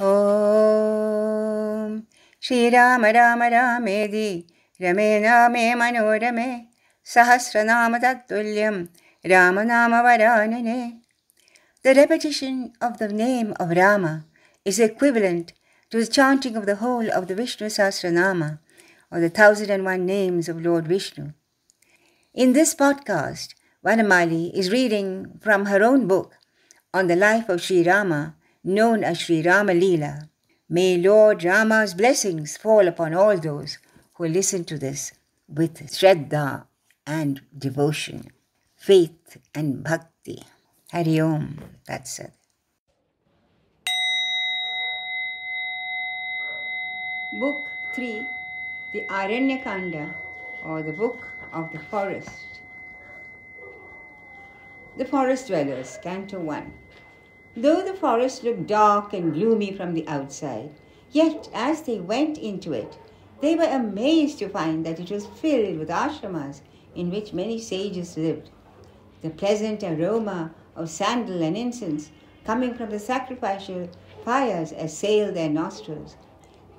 Om Shri Rama Rama Ramedi Rame Name Manorame Sahasranama Tattulyam Ramanama Varanane. The repetition of the name of Rama is equivalent to the chanting of the whole of the Vishnu Sahasranama, or the 1001 names of Lord Vishnu. In this podcast, Vanamali is reading from her own book on the life of Sri Rama, known as Sri Rama Leela. May Lord Rama's blessings fall upon all those who listen to this with Shraddha and devotion, faith and bhakti. Hari Om. That's it. Book 3, the Aranyakanda, or the Book of the Forest. The Forest Dwellers, Canto 1. Though the forest looked dark and gloomy from the outside, yet as they went into it, they were amazed to find that it was filled with ashramas in which many sages lived. The pleasant aroma of sandal and incense coming from the sacrificial fires assailed their nostrils.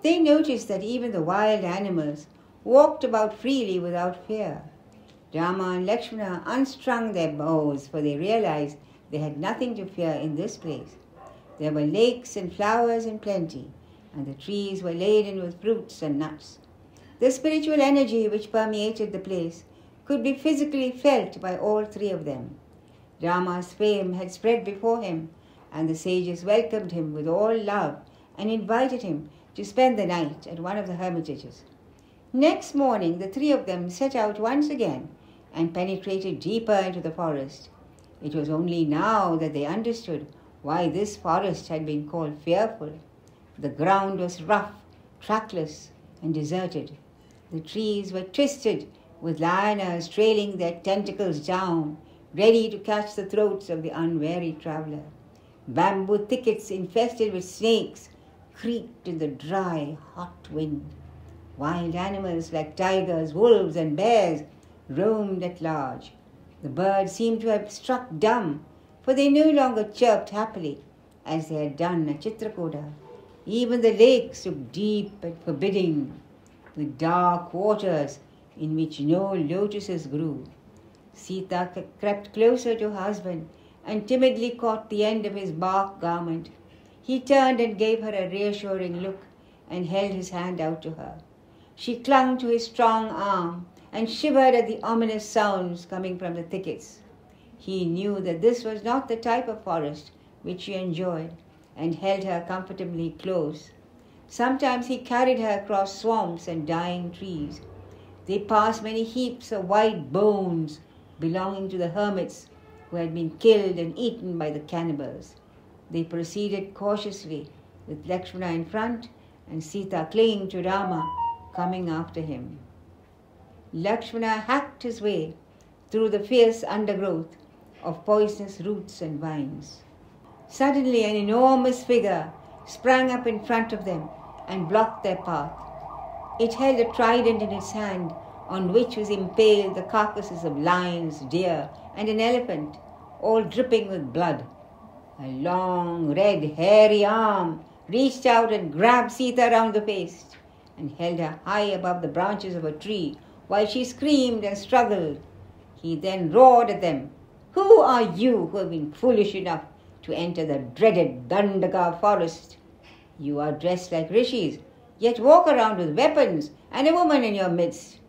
They noticed that even the wild animals walked about freely without fear. Rama and Lakshmana unstrung their bows, for they realized they had nothing to fear in this place. There were lakes and flowers in plenty, and the trees were laden with fruits and nuts. The spiritual energy which permeated the place could be physically felt by all three of them. Rama's fame had spread before him, and the sages welcomed him with all love and invited him to spend the night at one of the hermitages. Next morning, the three of them set out once again and penetrated deeper into the forest. It was only now that they understood why this forest had been called fearful. The ground was rough, trackless, and deserted. The trees were twisted, with lianas trailing their tentacles down, ready to catch the throats of the unwary traveler. Bamboo thickets infested with snakes creaked in the dry, hot wind. Wild animals like tigers, wolves, and bears roamed at large. The birds seemed to have struck dumb, for they no longer chirped happily as they had done at Chitrakoota. Even the lakes looked deep and forbidding, with dark waters in which no lotuses grew. Sita crept closer to her husband and timidly caught the end of his bark garment. He turned and gave her a reassuring look and held his hand out to her. She clung to his strong arm and shivered at the ominous sounds coming from the thickets. He knew that this was not the type of forest which she enjoyed, and held her comfortably close. Sometimes he carried her across swamps and dying trees. They passed many heaps of white bones belonging to the hermits who had been killed and eaten by the cannibals. They proceeded cautiously, with Lakshmana in front and Sita clinging to Rama, coming after him. Lakshmana hacked his way through the fierce undergrowth of poisonous roots and vines. Suddenly an enormous figure sprang up in front of them and blocked their path. It held a trident in its hand, on which was impaled the carcasses of lions, deer, and an elephant, all dripping with blood. A long, red, hairy arm reached out and grabbed Sita round the waist and held her high above the branches of a tree while she screamed and struggled. He then roared at them, "Who are you who have been foolish enough to enter the dreaded Dandaka forest? You are dressed like rishis, yet walk around with weapons and a woman in your midst.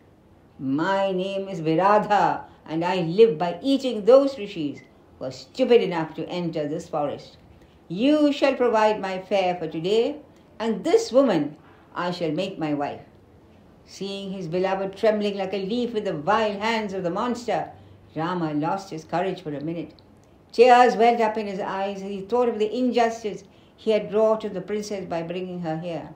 My name is Viradha, and I live by eating those rishis who are stupid enough to enter this forest. You shall provide my fare for today, and this woman I shall make my wife." Seeing his beloved trembling like a leaf in the vile hands of the monster, Rama lost his courage for a minute. Tears welled up in his eyes as he thought of the injustice he had wrought to the princess by bringing her here.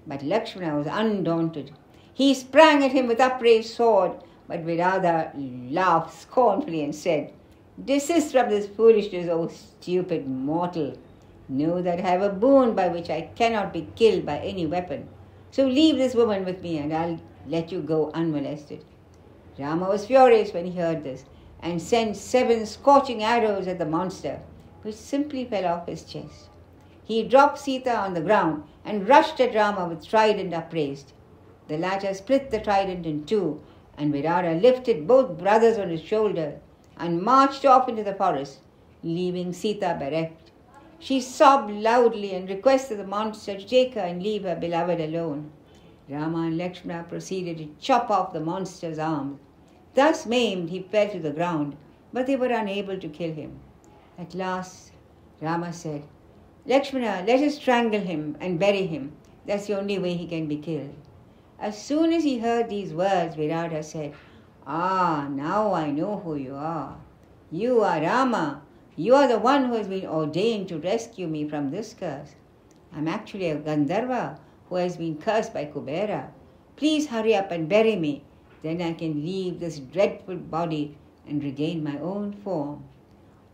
But Lakshmana was undaunted. He sprang at him with upraised sword, but Viradha laughed scornfully and said, "Desist from this foolishness, O stupid mortal. Know that I have a boon by which I cannot be killed by any weapon. So leave this woman with me, and I'll let you go unmolested." Rama was furious when he heard this, and sent 7 scorching arrows at the monster, which simply fell off his chest. He dropped Sita on the ground and rushed at Rama with trident upraised. The latter split the trident in two, and Virata lifted both brothers on his shoulder and marched off into the forest, leaving Sita bereft. She sobbed loudly and requested the monster to take her and leave her beloved alone. Rama and Lakshmana proceeded to chop off the monster's arms. Thus maimed, he fell to the ground, but they were unable to kill him. At last, Rama said, "Lakshmana, let us strangle him and bury him. That's the only way he can be killed." As soon as he heard these words, Virata said, "Ah, now I know who you are. You are Rama. You are the one who has been ordained to rescue me from this curse. I'm actually a Gandharva who has been cursed by Kubera. Please hurry up and bury me. Then I can leave this dreadful body and regain my own form.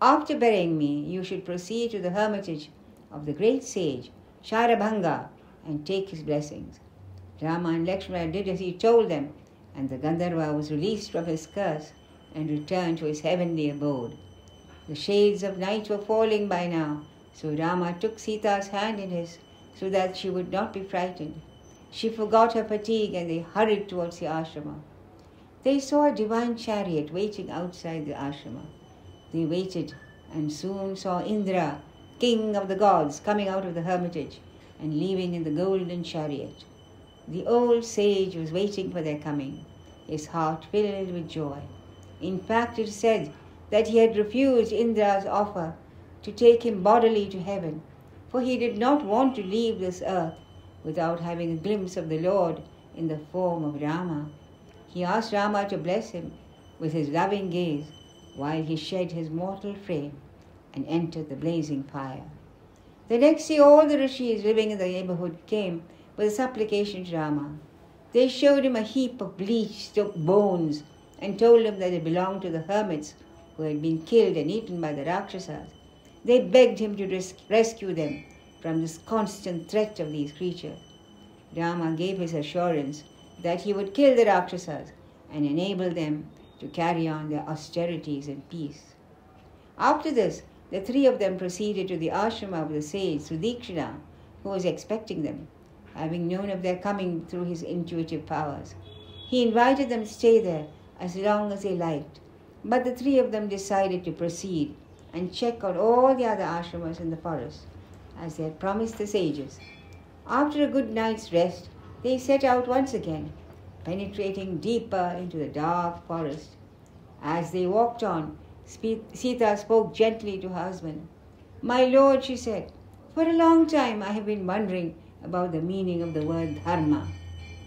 After burying me, you should proceed to the hermitage of the great sage, Sharabhanga, and take his blessings." Rama and Lakshmana did as he told them, and the Gandharva was released from his curse and returned to his heavenly abode. The shades of night were falling by now, so Rama took Sita's hand in his so that she would not be frightened. She forgot her fatigue and they hurried towards the ashrama. They saw a divine chariot waiting outside the ashrama. They waited and soon saw Indra, king of the gods, coming out of the hermitage and leaving in the golden chariot. The old sage was waiting for their coming, his heart filled with joy. In fact, it is said that he had refused Indra's offer to take him bodily to heaven, for he did not want to leave this earth without having a glimpse of the Lord in the form of Rama. He asked Rama to bless him with his loving gaze while he shed his mortal frame and entered the blazing fire. The next day all the rishis living in the neighborhood came with a supplication to Rama. They showed him a heap of bleached bones and told him that it belonged to the hermits who had been killed and eaten by the Rakshasas. They begged him to rescue them from this constant threat of these creatures. Rama gave his assurance that he would kill the Rakshasas and enable them to carry on their austerities in peace. After this, the three of them proceeded to the ashrama of the sage Sudikshina, who was expecting them, having known of their coming through his intuitive powers. He invited them to stay there as long as they liked, but the three of them decided to proceed and check out all the other ashramas in the forest, as they had promised the sages. After a good night's rest, they set out once again, penetrating deeper into the dark forest. As they walked on, Sita spoke gently to her husband. "My lord," she said, "for a long time I have been wondering about the meaning of the word dharma.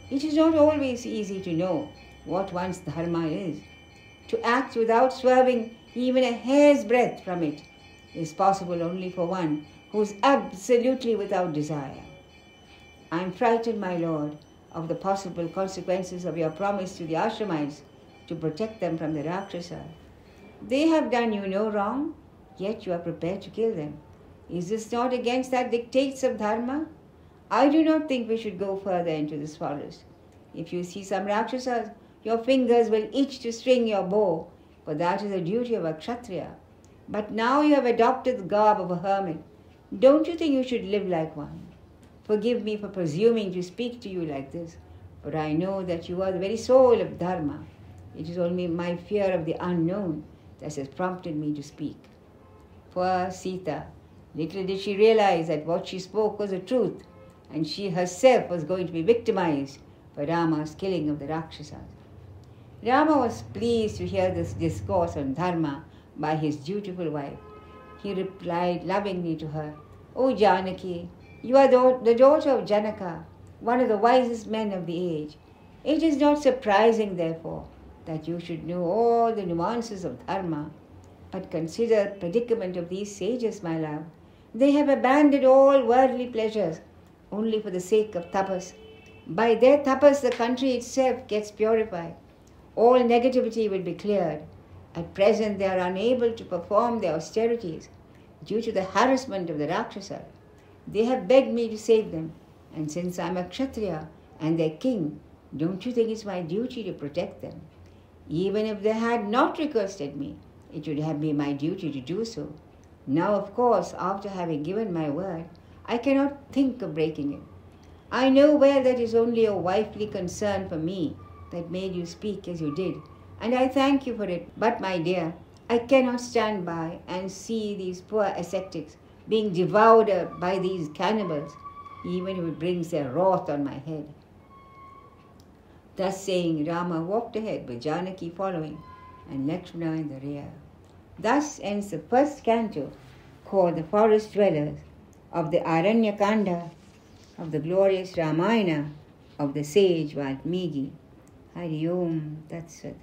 It is not always easy to know what one's dharma is. To act without swerving even a hair's breadth from it is possible only for one who is absolutely without desire. I am frightened, my lord, of the possible consequences of your promise to the ashramites to protect them from the Rakshasa. They have done you no wrong, yet you are prepared to kill them. Is this not against the dictates of dharma? I do not think we should go further into this forest. If you see some Rakshasas, your fingers will itch to string your bow, for that is the duty of a Kshatriya. But now you have adopted the garb of a hermit. Don't you think you should live like one? Forgive me for presuming to speak to you like this, but I know that you are the very soul of dharma. It is only my fear of the unknown that has prompted me to speak." Poor Sita, little did she realize that what she spoke was the truth, and she herself was going to be victimized for Rama's killing of the Rakshasas. Rama was pleased to hear this discourse on dharma by his dutiful wife. He replied lovingly to her, "O Janaki, you are the daughter of Janaka, one of the wisest men of the age. It is not surprising, therefore, that you should know all the nuances of dharma. But consider the predicament of these sages, my love. They have abandoned all worldly pleasures only for the sake of tapas. By their tapas, the country itself gets purified. All negativity will be cleared. At present, they are unable to perform their austerities due to the harassment of the Rakshasa. They have begged me to save them, and since I am a Kshatriya and their king, don't you think it's my duty to protect them? Even if they had not requested me, it would have been my duty to do so. Now, of course, after having given my word, I cannot think of breaking it. I know well that is only a wifely concern for me that made you speak as you did, and I thank you for it. But, my dear, I cannot stand by and see these poor ascetics being devoured by these cannibals, even if it brings their wrath on my head. Thus saying, Rama walked ahead with Janaki following and Lakshmana in the rear. Thus ends the first canto, called The Forest Dwellers, of the Aranyakanda, of the glorious Ramayana of the sage Valmiki. Hari Om Tat Sat.